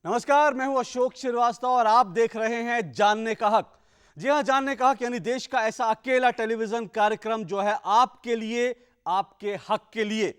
नमस्कार, मैं हूं अशोक श्रीवास्तव और आप देख रहे हैं जानने का हक। जी हां, जानने का हक यानी देश का ऐसा अकेला टेलीविजन कार्यक्रम जो है आपके लिए, आपके हक के लिए।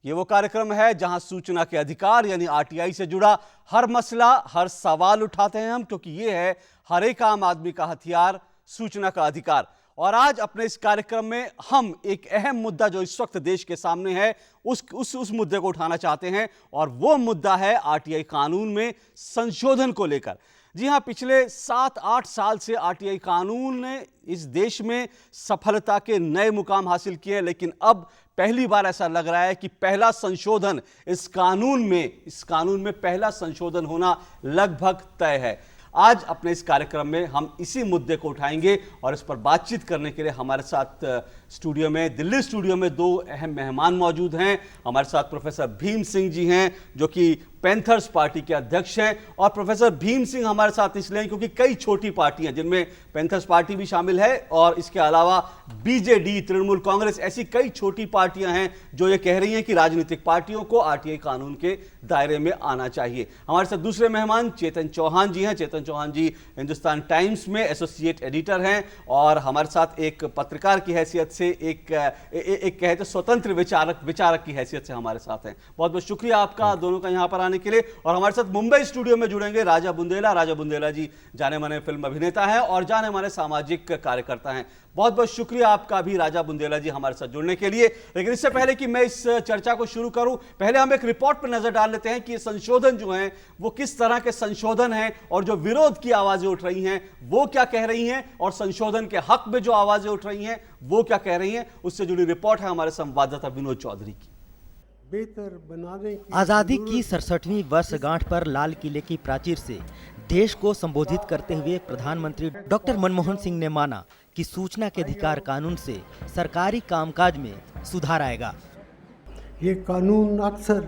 ये वो कार्यक्रम है जहां सूचना के अधिकार यानी आरटीआई से जुड़ा हर मसला, हर सवाल उठाते हैं हम, क्योंकि ये है हर एक आम आदमी का हथियार, सूचना का अधिकार। और आज अपने इस कार्यक्रम में हम एक अहम मुद्दा जो इस वक्त देश के सामने है उस मुद्दे को उठाना चाहते हैं, और वो मुद्दा है आरटीआई कानून में संशोधन को लेकर। जी हां, पिछले 7-8 साल से आरटीआई कानून ने इस देश में सफलता के नए मुकाम हासिल किए हैं, लेकिन अब पहली बार ऐसा लग रहा है कि पहला संशोधन इस कानून में पहला संशोधन होना लगभग तय है। आज अपने इस कार्यक्रम में हम इसी मुद्दे को उठाएंगे और इस पर बातचीत करने के लिए हमारे साथ दिल्ली स्टूडियो में दो अहम मेहमान मौजूद हैं। हमारे साथ प्रोफेसर भीम सिंह जी हैं जो कि पैंथर्स पार्टी के अध्यक्ष हैं, और प्रोफेसर भीम सिंह हमारे साथ इसलिए क्योंकि कई छोटी पार्टियां जिनमें पैंथर्स पार्टी भी शामिल है और इसके अलावा बीजेडी, तृणमूल कांग्रेस, ऐसी कई छोटी पार्टियां हैं जो ये कह रही हैं कि राजनीतिक पार्टियों को आरटीआई कानून के दायरे में आना चाहिए। हमारे साथ दूसरे मेहमान चेतन चौहान जी हैं। चेतन चौहान जी हिंदुस्तान टाइम्स में एसोसिएट एडिटर हैं और हमारे साथ एक पत्रकार की हैसियत से, एक कहते स्वतंत्र विचारक की हैसियत से हमारे साथ हैं। बहुत बहुत शुक्रिया आपका दोनों का यहां पर आने के लिए। और हमारे साथ मुंबई स्टूडियो में जुड़ेंगे राजा बुंदेला जी जाने माने फिल्म अभिनेता हैं और जाने माने सामाजिक कार्यकर्ता हैं। बहुत बहुत शुक्रिया आपका भी राजा बुंदेला जी हमारे साथ जुड़ने के लिए। लेकिन इससे पहले कि मैं इस चर्चा को शुरू करूं, पहले हम एक रिपोर्ट पर नजर डाल लेते हैं कि ये संशोधन जो हैं वो किस तरह के संशोधन हैं और जो विरोध की आवाजें उठ रही हैं वो क्या कह रही हैं, और संशोधन के हक में जो आवाजें उठ रही हैं वो क्या कह रही हैं। उससे जुड़ी रिपोर्ट है हमारे संवाददाता विनोद चौधरी की। बेहतर बनाने की आज़ादी की 67वीं वर्षगांठ पर लाल किले की प्राचीर से देश को संबोधित करते हुए प्रधानमंत्री डॉक्टर मनमोहन सिंह ने माना कि सूचना के अधिकार कानून से सरकारी कामकाज में सुधार आएगा। ये कानून अक्सर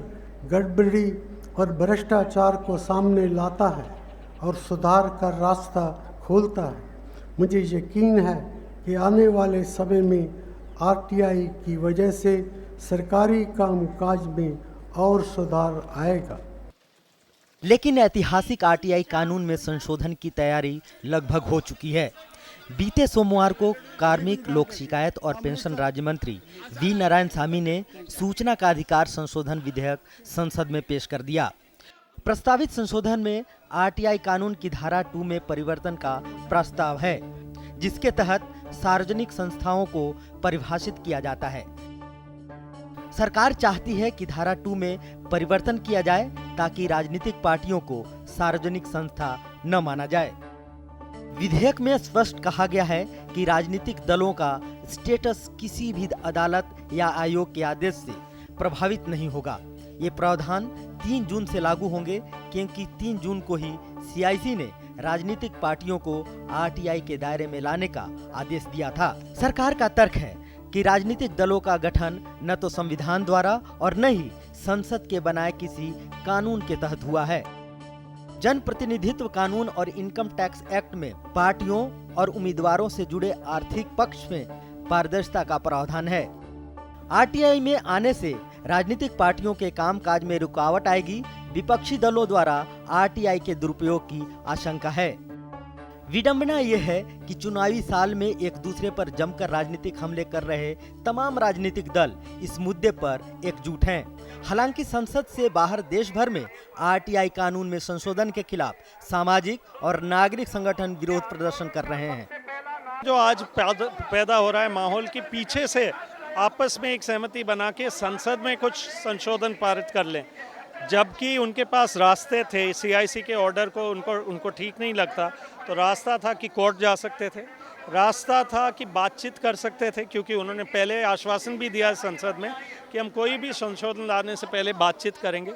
गड़बड़ी और भ्रष्टाचार को सामने लाता है और सुधार का रास्ता खोलता है। मुझे यकीन है कि आने वाले समय में आरटीआई की वजह से सरकारी कामकाज में और सुधार आएगा। लेकिन ऐतिहासिक आरटीआई कानून में संशोधन की तैयारी लगभग हो चुकी है। बीते सोमवार को कार्मिक, लोक शिकायत और पेंशन राज्य मंत्री वी नारायण सामी ने सूचना का अधिकार संशोधन विधेयक संसद में पेश कर दिया। प्रस्तावित संशोधन में आरटीआई कानून की धारा 2 में परिवर्तन का प्रस्ताव है, जिसके तहत सार्वजनिक संस्थाओं को परिभाषित किया जाता है। सरकार चाहती है कि धारा 2 में परिवर्तन किया जाए ताकि राजनीतिक पार्टियों को सार्वजनिक संस्था न माना जाए। विधेयक में स्पष्ट कहा गया है कि राजनीतिक दलों का स्टेटस किसी भी अदालत या आयोग के आदेश से प्रभावित नहीं होगा। ये प्रावधान 3 जून से लागू होंगे, क्योंकि 3 जून को ही सीआईसी ने राजनीतिक पार्टियों को आरटीआई के दायरे में लाने का आदेश दिया था। सरकार का तर्क है कि राजनीतिक दलों का गठन न तो संविधान द्वारा और न ही संसद के बनाए किसी कानून के तहत हुआ है। जन प्रतिनिधित्व कानून और इनकम टैक्स एक्ट में पार्टियों और उम्मीदवारों से जुड़े आर्थिक पक्ष में पारदर्शिता का प्रावधान है। आरटीआई में आने से राजनीतिक पार्टियों के कामकाज में रुकावट आएगी। विपक्षी दलों द्वारा आरटीआई के दुरुपयोग की आशंका है। विडंबना यह है कि चुनावी साल में एक दूसरे पर जमकर राजनीतिक हमले कर रहे तमाम राजनीतिक दल इस मुद्दे पर एकजुट हैं। हालांकि संसद से बाहर देश भर में आरटीआई कानून में संशोधन के खिलाफ सामाजिक और नागरिक संगठन विरोध प्रदर्शन कर रहे हैं। जो आज पैदा हो रहा है माहौल के पीछे से आपस में एक सहमति बना के संसद में कुछ संशोधन पारित कर लें, जबकि उनके पास रास्ते थे। सीआईसी के ऑर्डर को उनको ठीक नहीं लगता, तो रास्ता था कि कोर्ट जा सकते थे, रास्ता था कि बातचीत कर सकते थे, क्योंकि उन्होंने पहले आश्वासन भी दिया संसद में कि हम कोई भी संशोधन लाने से पहले बातचीत करेंगे।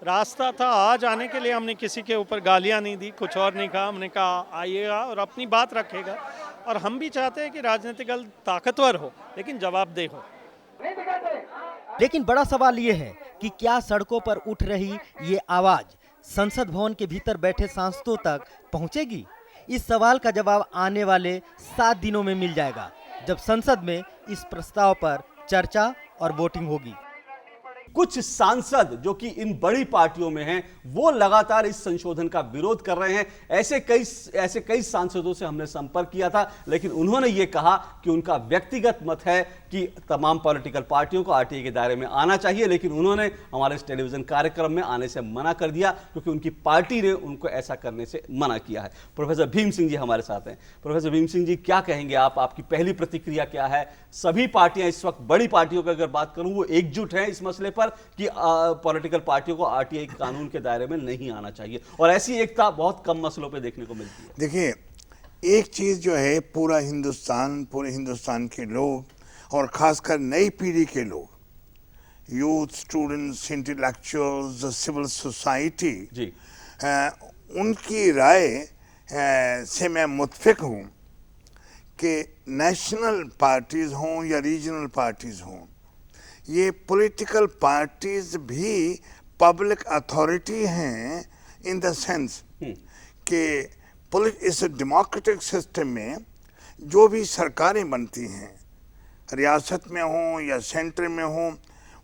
रास्ता था आज आने के लिए। हमने किसी के ऊपर गालियां नहीं दी, कुछ और नहीं कहा। हमने कहा आइएगा और अपनी बात रखेगा। और हम भी चाहते हैं कि राजनीतिक दल ताकतवर हो लेकिन जवाबदेह हो। लेकिन बड़ा सवाल ये है कि क्या सड़कों पर उठ रही ये आवाज संसद भवन के भीतर बैठे सांसदों तक पहुंचेगी? इस सवाल का जवाब आने वाले 7 दिनों में मिल जाएगा, जब संसद में इस प्रस्ताव पर चर्चा और वोटिंग होगी। कुछ सांसद जो कि इन बड़ी पार्टियों में हैं वो लगातार इस संशोधन का विरोध कर रहे हैं। ऐसे कई सांसदों से हमने संपर्क किया था, लेकिन उन्होंने ये कहा कि उनका व्यक्तिगत मत है कि तमाम पॉलिटिकल पार्टियों को आरटीआई के दायरे में आना चाहिए, लेकिन उन्होंने हमारे इस टेलीविजन कार्यक्रम में आने से मना कर दिया क्योंकि उनकी पार्टी ने उनको ऐसा करने से मना किया है। प्रोफेसर भीम सिंह जी हमारे साथ हैं। प्रोफेसर भीम सिंह जी, क्या कहेंगे आप? आपकी पहली प्रतिक्रिया क्या है? सभी पार्टियां इस वक्त, बड़ी पार्टियों की अगर बात करूं, वो एकजुट हैं इस मसले पर कि पॉलिटिकल पार्टियों को आरटीआई कानून के दायरे में नहीं आना चाहिए, और ऐसी एकता बहुत कम मसलों पे देखने को मिलती है। देखिए, एक चीज जो है, पूरे हिंदुस्तान के लोग और खासकर नई पीढ़ी के लोग, youth, students, intellectuals, civil society जी, उनकी राय से मैं मुत्फिक हूँ कि नेशनल पार्टीज हों या रीजनल पार्टीज हों, ये पॉलिटिकल पार्टीज भी पब्लिक अथॉरिटी हैं इन द सेंस कि इस डेमोक्रेटिक सिस्टम में जो भी सरकारें बनती हैं, रियासत में हों या सेंटर में हों,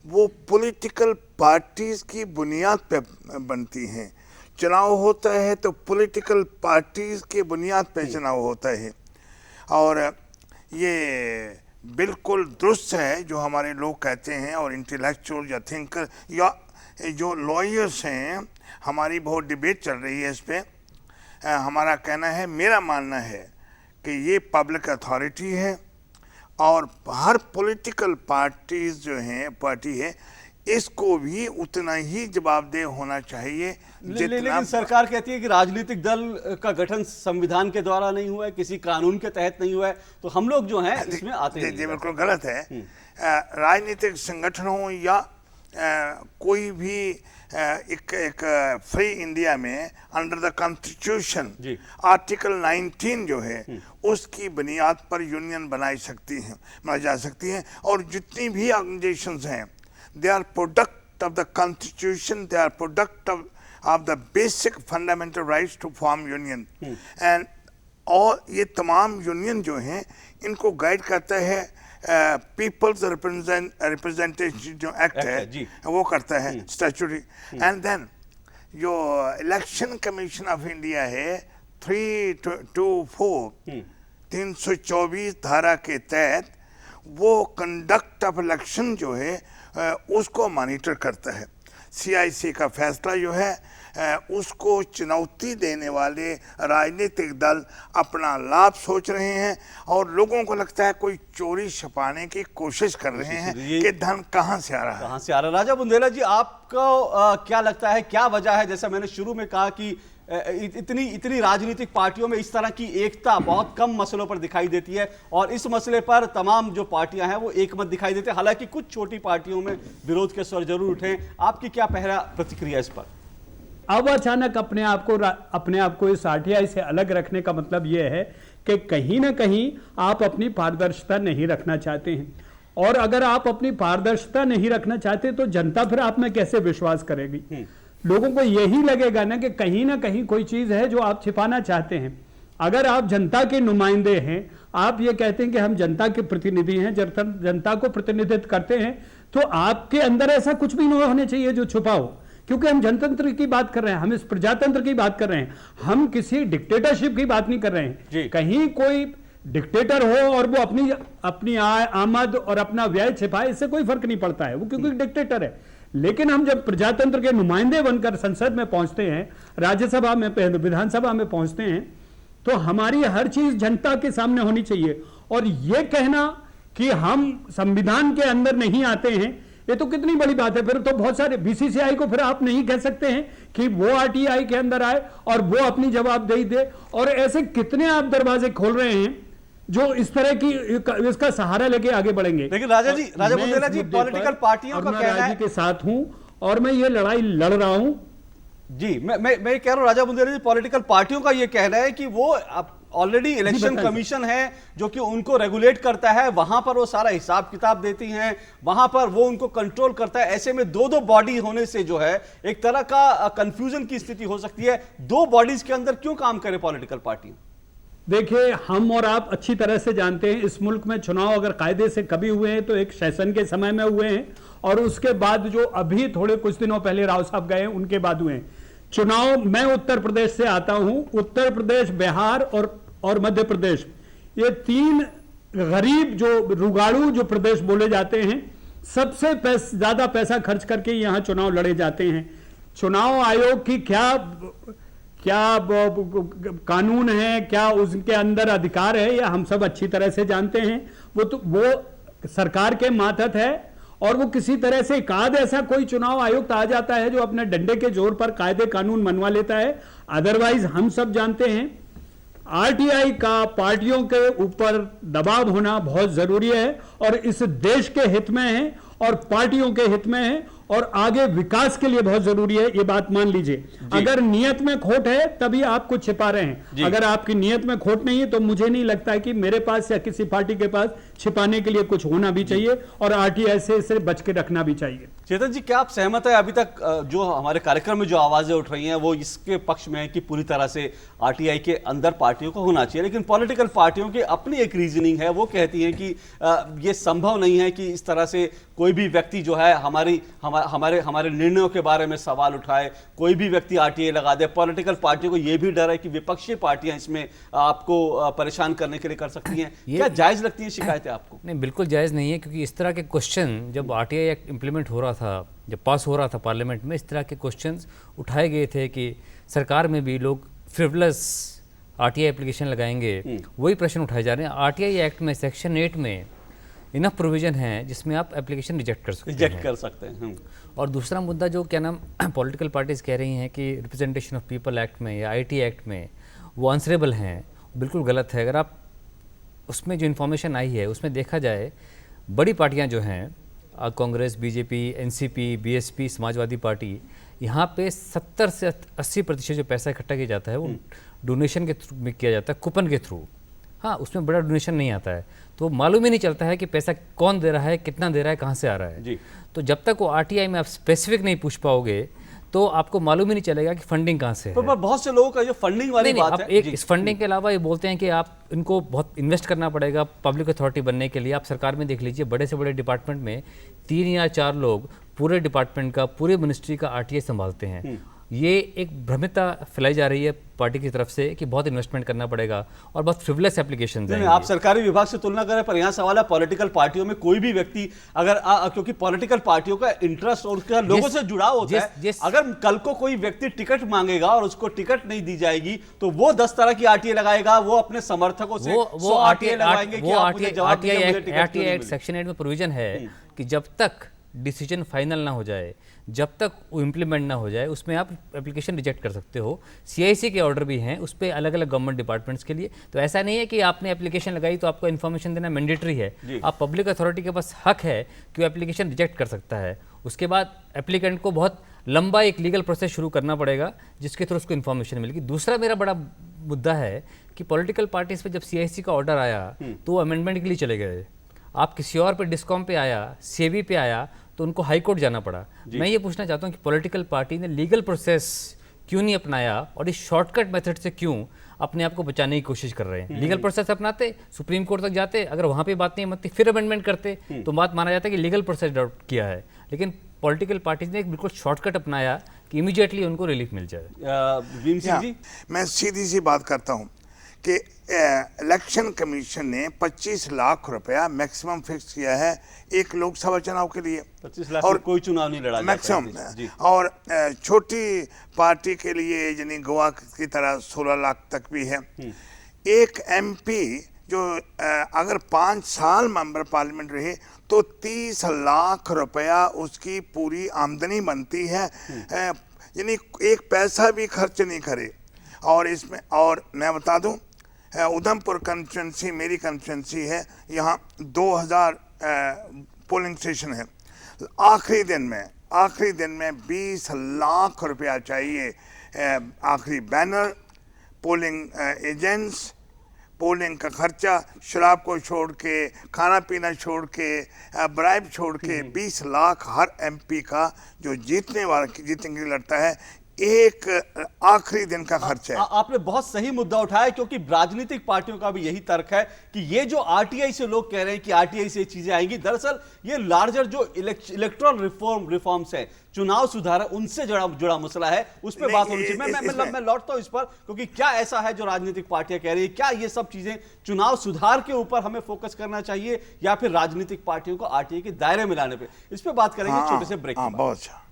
वो पॉलिटिकल पार्टीज की बुनियाद पे बनती हैं। चुनाव होता है तो पॉलिटिकल पार्टीज के बुनियाद पे चुनाव होता है, और ये बिल्कुल दुरुस्त है जो हमारे लोग कहते हैं, और इंटेलेक्चुअल या थिंकर या जो लॉयर्स हैं, हमारी बहुत डिबेट चल रही है इस पे। हमारा कहना है, मेरा मानना है कि ये पब्लिक अथॉरिटी है और हर पॉलिटिकल पार्टीज जो हैं, पार्टी है, इसको भी उतना ही जवाबदेह होना चाहिए लेकिन सरकार कहती है कि राजनीतिक दल का गठन संविधान के द्वारा नहीं हुआ है, किसी कानून के तहत नहीं हुआ है, तो हम लोग जो हैं इसमें आते हैं। ये बिल्कुल गलत है। राजनीतिक संगठन हो या कोई भी एक फ्री इंडिया में अंडर द कॉन्स्टिट्यूशन आर्टिकल 19 जो है, उसकी बुनियाद पर यूनियन बनाई जा सकती है, और जितनी भी ऑर्गेनाइजेशंस हैं, they are product of the constitution, they are product of the basic fundamental rights to form union, and और ये तमाम यूनियन जो हैं, इनको गाइड करता है पीपल्स रिप्रेजेंटेशन जो एक्ट है, वो करता है स्टैट्यूटरी। एंड देन जो इलेक्शन कमीशन ऑफ इंडिया है 324 धारा के तहत वो कंडक्ट ऑफ इलेक्शन जो है उसको मॉनिटर करता है। CIC का फैसला जो है उसको चुनौती देने वाले राजनीतिक दल अपना लाभ सोच रहे हैं, और लोगों को लगता है कोई चोरी छिपाने की कोशिश कर रहे हैं कि धन कहां से आ रहा है। राजा बुंदेला जी, आपको क्या लगता है, क्या वजह है? जैसा मैंने शुरू में कहा कि इतनी राजनीतिक पार्टियों में इस तरह की एकता बहुत कम मसलों पर दिखाई देती है, और इस मसले पर तमाम जो पार्टियां हैं वो एकमत दिखाई देते हैं। हालांकि कुछ छोटी पार्टियों में विरोध के स्वर जरूर उठे। आपकी क्या पहला प्रतिक्रिया इस पर? अब अचानक अपने आप को इस आरटीआई से अलग रखने का मतलब यह है कि कहीं ना कहीं आप अपनी पारदर्शिता नहीं रखना चाहते हैं, और अगर आप अपनी पारदर्शिता नहीं रखना चाहते तो जनता फिर आप में कैसे विश्वास करेगी? लोगों को यही लगेगा ना कहीं कोई चीज है जो आप छिपाना चाहते हैं। अगर आप जनता के नुमाइंदे हैं, आप ये कहते हैं कि हम जनता के प्रतिनिधि हैं, जनता को प्रतिनिधित्व करते हैं, तो आपके अंदर ऐसा कुछ भी नहीं होने चाहिए जो छुपा हो, क्योंकि हम जनतंत्र की बात कर रहे हैं, हम इस प्रजातंत्र की बात कर रहे हैं, हम किसी डिक्टेटरशिप की बात नहीं कर रहे हैं। कहीं कोई डिक्टेटर हो और वो अपनी आमद और अपना व्यय छिपाए, इससे कोई फर्क नहीं पड़ता है, वो क्योंकि डिक्टेटर है। लेकिन हम जब प्रजातंत्र के नुमाइंदे बनकर संसद में पहुंचते हैं, राज्यसभा में, विधानसभा में पहुंचते हैं, तो हमारी हर चीज जनता के सामने होनी चाहिए। और यह कहना कि हम संविधान के अंदर नहीं आते हैं, ये तो कितनी बड़ी बात है। फिर तो बहुत सारे बीसीसीआई को फिर आप नहीं कह सकते हैं कि वो आरटीआई के अंदर आए और वो अपनी जवाबदेही दे, और ऐसे कितने आप दरवाजे खोल रहे हैं जो इस तरह की इसका सहारा लेके आगे बढ़ेंगे। लेकिन राजा बुंदेला जी, पॉलिटिकल पार्टियों का कहना है के साथ हूं और मैं ये लड़ाई लड़ रहा हूं। जी, मैं कह रहा हूं राजा बुंदेला जी, पॉलिटिकल पार्टियों का ये कहना है कि वो ऑलरेडी इलेक्शन कमीशन है जो कि उनको रेगुलेट करता है, वहां पर वो सारा हिसाब किताब देती हैं, वहां पर वो उनको कंट्रोल करता है। ऐसे में दो बॉडी होने से जो है एक तरह का कंफ्यूजन की स्थिति हो सकती है। दो बॉडीज के अंदर क्यों काम करे पॉलिटिकल पार्टी? देखिए, हम और आप अच्छी तरह से जानते हैं, इस मुल्क में चुनाव अगर कायदे से कभी हुए हैं तो एक सेशन के समय में हुए हैं, और उसके बाद जो अभी थोड़े कुछ दिनों पहले राव साहब गए उनके बाद हुए चुनाव। मैं उत्तर प्रदेश से आता हूं, उत्तर प्रदेश, बिहार और मध्य प्रदेश, ये 3 गरीब जो रुगाड़ू जो प्रदेश बोले जाते हैं, सबसे ज्यादा पैसा खर्च करके यहां चुनाव लड़े जाते हैं। चुनाव आयोग की क्या कानून है, क्या उसके अंदर अधिकार है, या हम सब अच्छी तरह से जानते हैं। वो सरकार के मातहत है और वो किसी तरह से एकाध ऐसा कोई चुनाव आयुक्त आ जाता है जो अपने डंडे के जोर पर कायदे कानून मनवा लेता है। अदरवाइज हम सब जानते हैं आरटीआई का पार्टियों के ऊपर दबाव होना बहुत जरूरी है और इस देश के हित में है और पार्टियों के हित में है और आगे विकास के लिए बहुत जरूरी है, ये बात मान लीजिए। अगर नियत में खोट है तभी आप कुछ छिपा रहे हैं, अगर आपकी नियत में खोट नहीं है तो मुझे नहीं लगता है कि मेरे पास या किसी पार्टी के पास छिपाने के लिए कुछ होना भी चाहिए और आरटीआई से इसे बच के रखना भी चाहिए। चेतन जी, क्या आप सहमत है? अभी तक जो हमारे कार्यक्रम में जो आवाजें उठ रही हैं वो इसके पक्ष में है कि पूरी तरह से आरटीआई के अंदर पार्टियों को होना चाहिए, लेकिन पॉलिटिकल पार्टियों की अपनी एक रीजनिंग है, वो कहती है कि ये संभव नहीं है कि इस तरह से कोई भी व्यक्ति जो है हमारे निर्णयों के बारे में सवाल उठाए, कोई भी व्यक्ति आरटीआई लगा दे। पॉलिटिकल पार्टियों को यह भी डर है कि विपक्षी पार्टियां इसमें आपको परेशान करने के लिए कर सकती हैं। क्या जायज लगती है शिकायतें आपको? नहीं, बिल्कुल जायज़ नहीं है, क्योंकि इस तरह के क्वेश्चन जब आरटीआई एक्ट इम्प्लीमेंट हो रहा था, जब पास हो रहा था पार्लियामेंट में, इस तरह के क्वेश्चंस उठाए गए थे कि सरकार में भी लोग फ्रिवलस आरटीआई एप्लीकेशन लगाएंगे। वही प्रश्न उठाए जा रहे हैं। आरटीआई एक्ट में सेक्शन 8 में इनफ प्रोविजन है जिसमें आप एप्लीकेशन रिजेक्ट कर सकते हैं। और दूसरा मुद्दा जो क्या नाम पॉलिटिकल पार्टीज कह रही हैं कि रिप्रेजेंटेशन ऑफ पीपल एक्ट में या आईटी एक्ट में वो आंसरेबल हैं, बिल्कुल गलत है। अगर आप उसमें जो इन्फॉर्मेशन आई है उसमें देखा जाए, बड़ी पार्टियां जो हैं Congress, BJP, NCP, BSP, Samajwadi party, यहाँ पे 70 से 80% जो पैसा इकट्ठा किया जाता है वो डोनेशन के थ्रू में किया जाता है, कूपन के थ्रू। हाँ, उसमें बड़ा डोनेशन नहीं आता है, तो मालूम ही नहीं चलता है कि पैसा कौन दे रहा है, कितना दे रहा है, कहाँ से आ रहा है जी। तो जब तक वो आरटीआई में आप स्पेसिफिक नहीं पूछ पाओगे तो आपको मालूम ही नहीं चलेगा कि फंडिंग कहाँ से है। पर बहुत से लोगों का जो फंडिंग वाली बात है, एक इस फंडिंग के अलावा ये बोलते हैं कि आप इनको बहुत इन्वेस्ट करना पड़ेगा पब्लिक अथॉरिटी बनने के लिए। आप सरकार में देख लीजिए, बड़े से बड़े डिपार्टमेंट में 3 या 4 लोग पूरे डिपार्टमेंट का, पूरे मिनिस्ट्री का आरटीआई संभालते हैं। ये एक भ्रमिता फैलाई जा रही है पार्टी की तरफ से कि बहुत इन्वेस्टमेंट करना पड़ेगा और बहुत फ्रिवलेस एप्लीकेशंस हैं। आप सरकारी विभाग से तुलना करें, पर यहाँ सवाल है पॉलिटिकल पार्टियों में कोई भी व्यक्ति अगर क्योंकि पॉलिटिकल पार्टियों का इंटरेस्ट और उसका लोगों से जुड़ाव होता है। अगर कल को कोई व्यक्ति टिकट मांगेगा और उसको टिकट नहीं दी जाएगी तो वो 10 तरह की आरटीआई लगाएगा, वो अपने समर्थकों से वो आरटीआई लगाएंगे कि आप मुझे जवाब दीजिए, मुझे टिकट क्यों नहीं मिली। सेक्शन 8 में प्रोविजन है कि जब तक डिसीजन फाइनल ना हो जाए, जब तक वो इम्प्लीमेंट ना हो जाए, उसमें आप एप्लीकेशन रिजेक्ट कर सकते हो। सीआईसी के ऑर्डर भी हैं उस पर अलग अलग गवर्नमेंट डिपार्टमेंट्स के लिए। तो ऐसा नहीं है कि आपने एप्लीकेशन लगाई तो आपको इन्फॉर्मेशन देना मैंडेटरी है। आप पब्लिक अथॉरिटी के पास हक है कि वो एप्लीकेशन रिजेक्ट कर सकता है। उसके बाद एप्लीकेंट को बहुत लंबा एक लीगल प्रोसेस शुरू करना पड़ेगा जिसके थ्रू उसको इन्फॉर्मेशन मिलेगी। दूसरा मेरा बड़ा मुद्दा है कि पॉलिटिकल पार्टीज पर जब सीआईसी का ऑर्डर आया तो वो अमेंडमेंट के लिए चले गए। आप किसी और पे डिस्कॉम पे आया, सेबी पे आया तो उनको हाई कोर्ट जाना पड़ा। मैं ये पूछना चाहता हूँ कि पॉलिटिकल पार्टी ने लीगल प्रोसेस क्यों नहीं अपनाया और इस शॉर्टकट मेथड से क्यों अपने आप को बचाने की कोशिश कर रहे हैं। लीगल प्रोसेस अपनाते, सुप्रीम कोर्ट तक जाते, अगर वहाँ पे बात नहीं मनती फिर अमेंडमेंट करते तो बात माना जाता है कि लीगल प्रोसेस अडॉप्ट किया है। लेकिन पॉलिटिकल पार्टीज ने एक बिल्कुल शॉर्टकट अपनाया कि इमीडिएटली उनको रिलीफ मिल जाए। मैं सीधी सी बात करता हूँ कि इलेक्शन कमीशन ने 25 लाख रुपया मैक्सिमम फिक्स किया है एक लोकसभा चुनाव के लिए। 25 लाख और कोई चुनाव नहीं लड़ा मैक्सिमम। और छोटी पार्टी के लिए यानी गोवा की तरह 16 लाख तक भी है। एक एमपी जो अगर 5 साल मेंबर पार्लियामेंट रहे तो 30 लाख रुपया उसकी पूरी आमदनी बनती है, यानी एक पैसा भी खर्च नहीं करे। और इसमें और मैं बता दूं, उधमपुर कंस्टिट्यूंसी मेरी कंस्टिट्यूंसी है, यहाँ 2000 पोलिंग स्टेशन है। आखिरी दिन में 20 लाख रुपया चाहिए, आखिरी बैनर, पोलिंग एजेंट्स, पोलिंग का खर्चा, शराब को छोड़ के, खाना पीना छोड़ के, ब्राइब छोड़ के 20 लाख हर एमपी का जो जीतने के लिए लड़ता है। एक आखिरी दिन का खर्च है। आपने बहुत सही मुद्दा उठाया, क्योंकि राजनीतिक पार्टियों का भी यही तर्क है कि ये जो आरटीआई से लोग कह रहे हैं कि आरटीआई से चीजें आएंगी, दरअसल ये लार्जर जो इलेक्ट्रल रिफॉर्म्स है, चुनाव सुधार है, उनसे जुड़ा मसला है, उस पर बात होनी चाहिए। मैं लौटता हूं इस पर, क्योंकि क्या ऐसा है जो राजनीतिक पार्टियां कह रही है, क्या ये सब चीजें चुनाव सुधार के ऊपर हमें फोकस करना चाहिए या फिर राजनीतिक पार्टियों को आरटीआई के दायरे में लाने पे? इस पर बात करेंगे छोटे से ब्रेक के बाद। बहुत अच्छा।